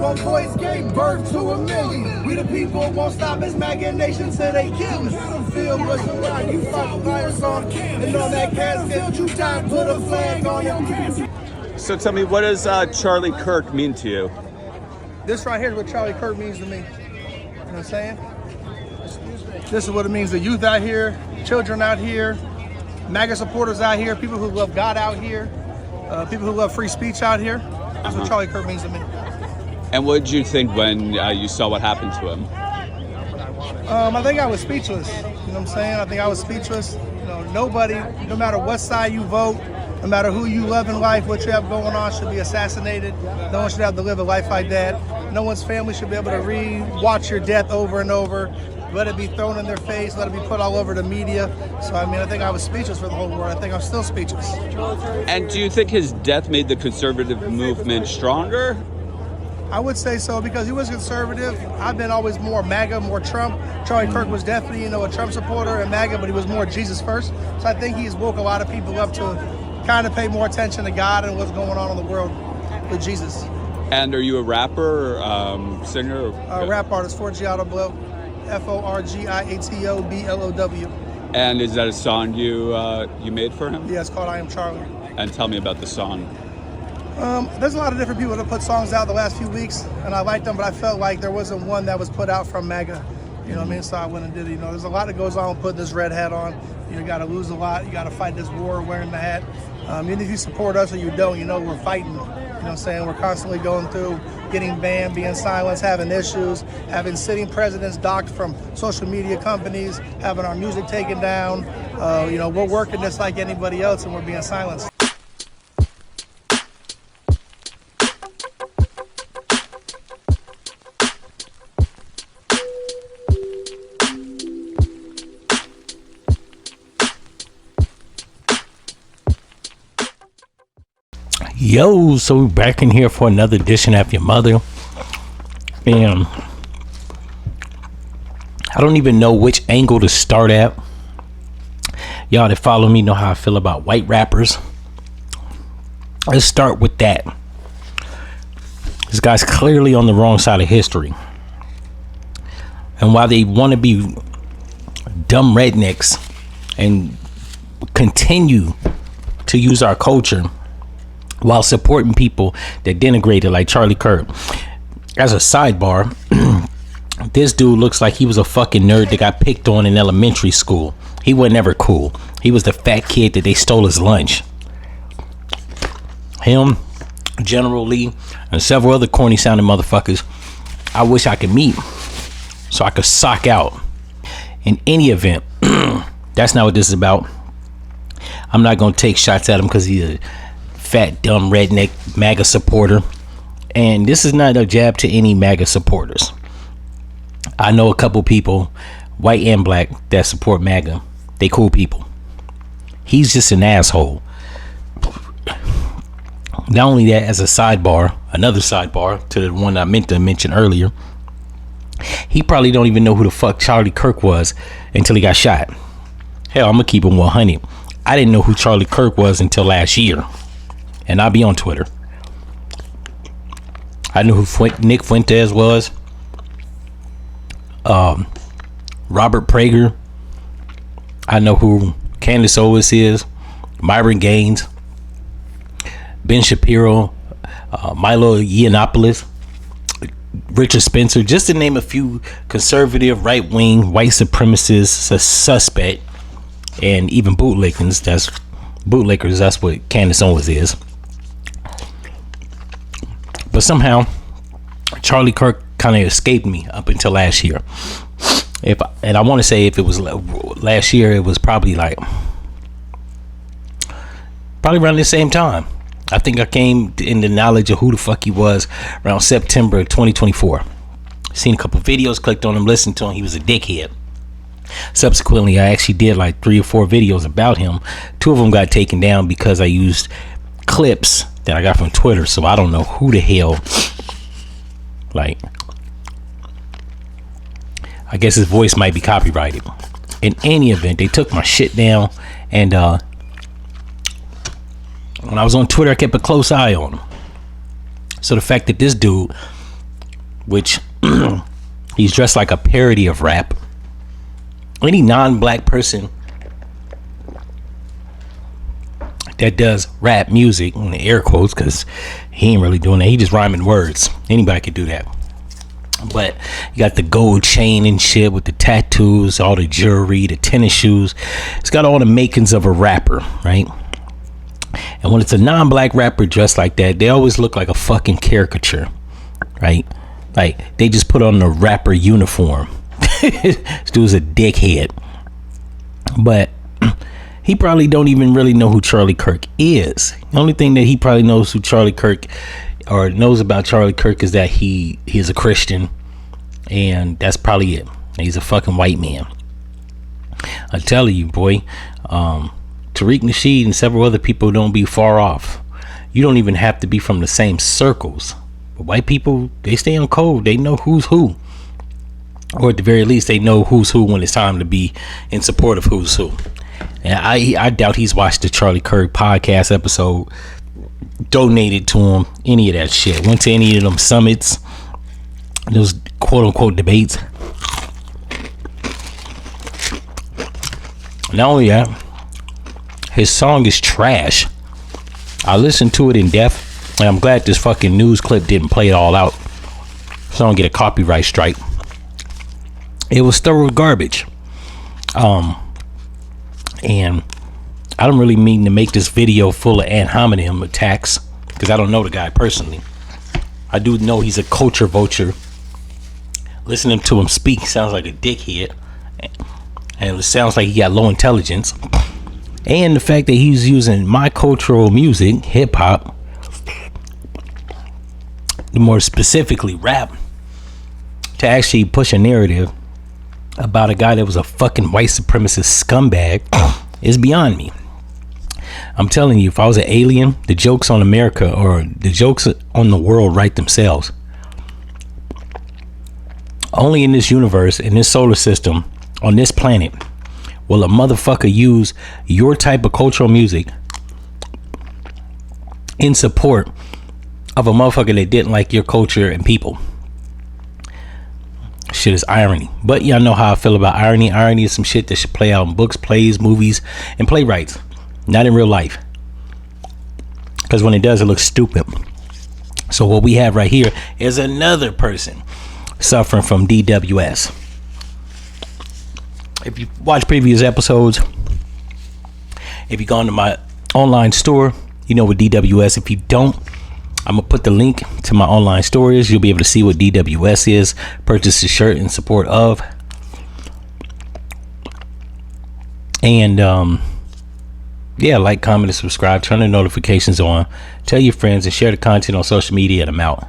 One voice gave birth to a million. We the people won't stop his machinations till they kill us. Battlefield was around, you fight fires on. And on that casket, you die, put a flag on him. So tell me, what does Charlie Kirk mean to you? This right here is what Charlie Kirk means to me. You know what I'm saying? This is what it means to youth out here, children out here, MAGA supporters out here, people who love God out here, people who love free speech out here. That's what Charlie Kirk means to me. And what did you think when you saw what happened to him? I think I was speechless. You know what I'm saying? I think I was speechless. You know, nobody, no matter what side you vote, no matter who you love in life, what you have going on, should be assassinated. No one should have to live a life like that. No one's family should be able to watch your death over and over. Let it be thrown in their face. Let it be put all over the media. So, I mean, I think I was speechless for the whole world. I think I'm still speechless. And do you think his death made the conservative movement stronger? I would say so, because he was conservative. I've been always more MAGA, more Trump. Charlie Kirk was definitely, a Trump supporter and MAGA, but he was more Jesus first. So I think he's woke a lot of people up to kind of pay more attention to God and what's going on in the world with Jesus. And are you a rapper or singer? Rap artist, Forgiato Blow. Forgiato Blow. And is that a song you made for him? Yeah, it's called I Am Charlie. And tell me about the song. There's a lot of different people that put songs out the last few weeks, and I liked them, but I felt like there wasn't one that was put out from MAGA. You know what I mean? So I went and did it. There's a lot that goes on with putting this red hat on. You got to lose a lot. You got to fight this war wearing the hat. Even if you support us or you don't, we're fighting. You know what I'm saying? We're constantly going through getting banned, being silenced, having issues, having sitting presidents docked from social media companies, having our music taken down. We're working just like anybody else, and we're being silenced. Yo, so we're back in here for another edition of F-ya-Motha. And I don't even know which angle to start at. Y'all that follow me know how I feel about white rappers. Let's start with that. This guy's clearly on the wrong side of history. And while they want to be dumb rednecks and continue to use our culture while supporting people that denigrate it, like Charlie Kirk. As a sidebar, this dude looks like he was a fucking nerd that got picked on in elementary school. He was never cool. He was the fat kid that they stole his lunch. Him, General Lee, and several other corny sounding motherfuckers I wish I could meet so I could sock out. In any event, that's not what this is about. I'm not gonna take shots at him because he's a fat, dumb, redneck MAGA supporter. And this is not a jab to any MAGA supporters. I know a couple people, white and black, that support MAGA. They cool people. He's just an asshole. Not only that, as a sidebar, another sidebar to the one I meant to mention earlier, he probably don't even know who the fuck Charlie Kirk was until he got shot. Hell, I'm gonna keep him 100. I didn't know who Charlie Kirk was until last year. And I'll be on Twitter. I knew who Nick Fuentes was. Robert Prager. I know who Candace Owens is. Myron Gaines. Ben Shapiro. Milo Yiannopoulos. Richard Spencer. Just to name a few conservative, right-wing, white supremacists, suspect, and even bootlickers. That's what Candace Owens is. But somehow Charlie Kirk kind of escaped me up until last year. And I want to say if it was last year, it was probably around the same time. I think I came in the knowledge of who the fuck he was around September 2024. Seen a couple videos, clicked on him, listened to him. He was a dickhead. Subsequently, I actually did 3 or 4 videos about him. 2 of them got taken down because I used clips that I got from Twitter, so I don't know who the hell. I guess his voice might be copyrighted. In any event, they took my shit down, and when I was on Twitter, I kept a close eye on him. So the fact that this dude which he's dressed like a parody of rap. Any non-black person that does rap music, in the air quotes, because he ain't really doing that, he just rhyming words. Anybody could do that. But you got the gold chain and shit with the tattoos, all the jewelry, the tennis shoes. It's got all the makings of a rapper, right? And when it's a non-black rapper dressed like that, they always look like a fucking caricature, right? Like they just put on the rapper uniform. This dude's a dickhead. But he probably don't even really know who Charlie Kirk is. The only thing that he probably knows who Charlie Kirk or knows about Charlie Kirk is that he is a Christian, and that's probably it. He's a fucking white man. I'm telling you, boy, Tariq Nasheed and several other people don't be far off. You don't even have to be from the same circles. But white people, they stay on code. They know who's who. Or at the very least, they know who's who when it's time to be in support of who's who. And I doubt he's watched the Charlie Kirk podcast episode, donated to him, any of that shit. Went to any of them summits, those quote unquote debates. Not only that, his song is trash. I listened to it in depth, and I'm glad this fucking news clip didn't play it all out, so I don't get a copyright strike. It was thorough garbage. And I don't really mean to make this video full of ad hominem attacks, because I don't know the guy personally. I do know he's a culture vulture. Listening to him speak sounds like a dickhead, and it sounds like he got low intelligence. And the fact that he's using my cultural music, hip hop, more specifically rap, to actually push a narrative about a guy that was a fucking white supremacist scumbag is beyond me. I'm telling you, if I was an alien, the jokes on America or the jokes on the world write themselves. Only in this universe, in this solar system, on this planet, will a motherfucker use your type of cultural music in support of a motherfucker that didn't like your culture and people. Shit is irony. But y'all know how I feel about irony. Irony is some shit that should play out in books, plays, movies, and playwrights, not in real life, because when it does, it looks stupid. So what we have right here is another person suffering from DWS. If you watch previous episodes, if you go into my online store, you know what DWS. If you don't, I'm gonna put the link to my online stores. You'll be able to see what DWS is. Purchase the shirt in support of. And yeah, like, comment, and subscribe. Turn the notifications on. Tell your friends and share the content on social media, and I'm out.